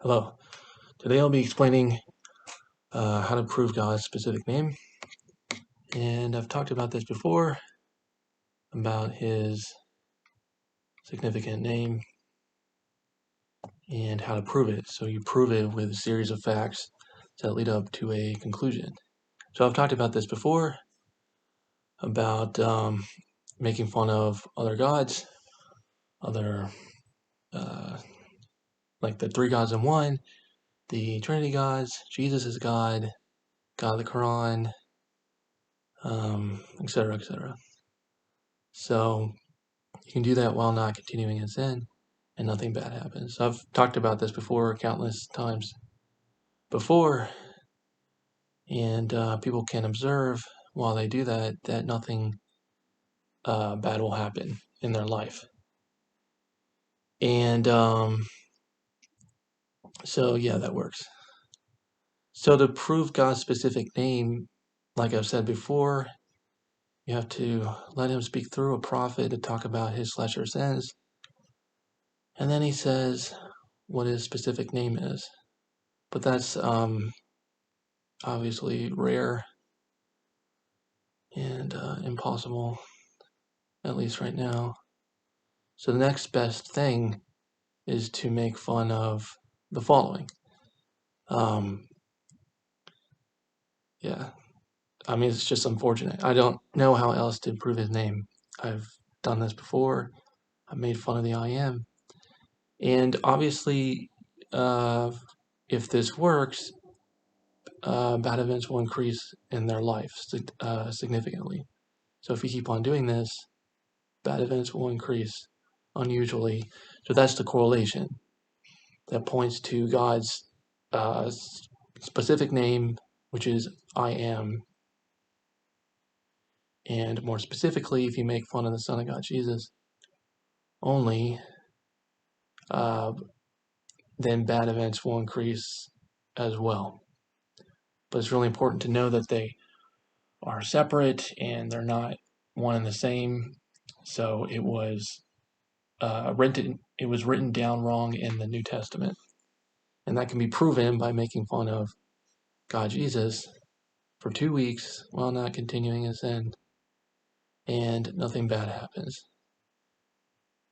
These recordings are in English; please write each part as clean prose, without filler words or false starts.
Hello. Today I'll be explaining how to prove God's specific name. And I've talked about this before, about his significant name and how to prove it. So you prove it with a series of facts that lead up to a conclusion. So I've talked about this before, about making fun of other gods, other, like the three gods in one, the Trinity gods, Jesus is God, God of the Quran, etc., etc. So you can do that while not continuing in sin, and nothing bad happens. I've talked about this before countless times before, and people can observe while they do that nothing bad will happen in their life. And so yeah, that works. So to prove God's specific name, like I've said before, you have to let him speak through a prophet to talk about his lesser sins. And then he says what his specific name is. But that's obviously rare and impossible, at least right now. So the next best thing is to make fun of the following. Yeah, I mean, it's just unfortunate. I don't know how else to prove his name. I've done this before. I've made fun of the I am. And obviously, if this works, bad events will increase in their life significantly. So if you keep on doing this, bad events will increase unusually. So that's the correlation that points to God's specific name, which is I am. And more specifically, if you make fun of the Son of God, Jesus, only, then bad events will increase as well. But it's really important to know that they are separate and they're not one and the same. So it was written down wrong in the New Testament. And that can be proven by making fun of God Jesus for 2 weeks while not continuing in sin, and nothing bad happens.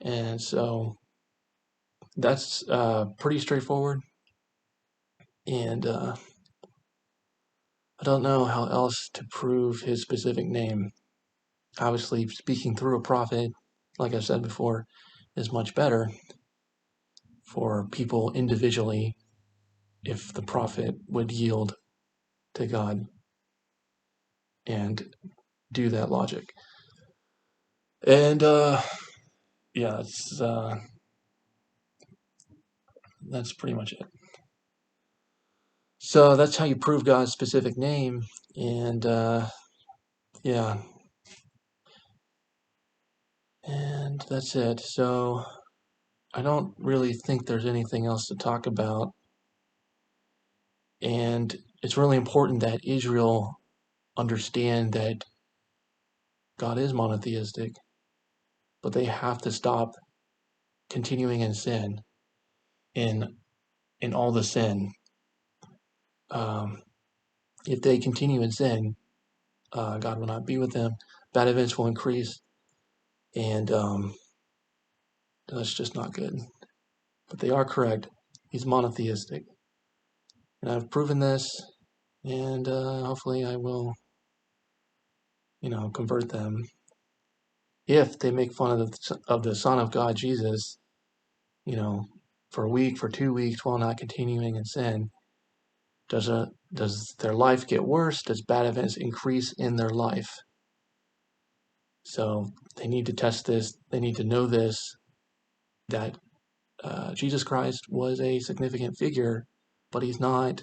And so that's pretty straightforward. And I don't know how else to prove his specific name. Obviously, speaking through a prophet, like I said before, is much better for people individually if the prophet would yield to God and do that logic. And yeah, that's pretty much it. So that's how you prove God's specific name. And yeah, and that's it. So I don't really think there's anything else to talk about. And it's really important that Israel understand that God is monotheistic, but they have to stop continuing in sin, in all the sin. Um, if they continue in sin, God will not be with them. Bad events will increase, and that's just not good. But they are correct. He's monotheistic, and I've proven this, and hopefully I will, convert them. If they make fun of the Son of God, Jesus, for a week, for 2 weeks, while not continuing in sin, does their life get worse? Does bad events increase in their life? So they need to test this. They need to know this, that Jesus Christ was a significant figure, but he's not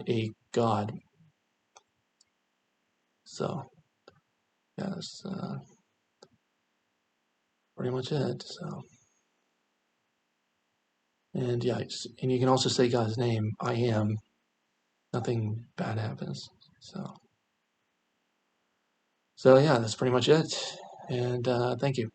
a God. So yeah, that's pretty much it. So, and yeah, and you can also say God's name, I am. Nothing bad happens. So yeah, that's pretty much it. And thank you.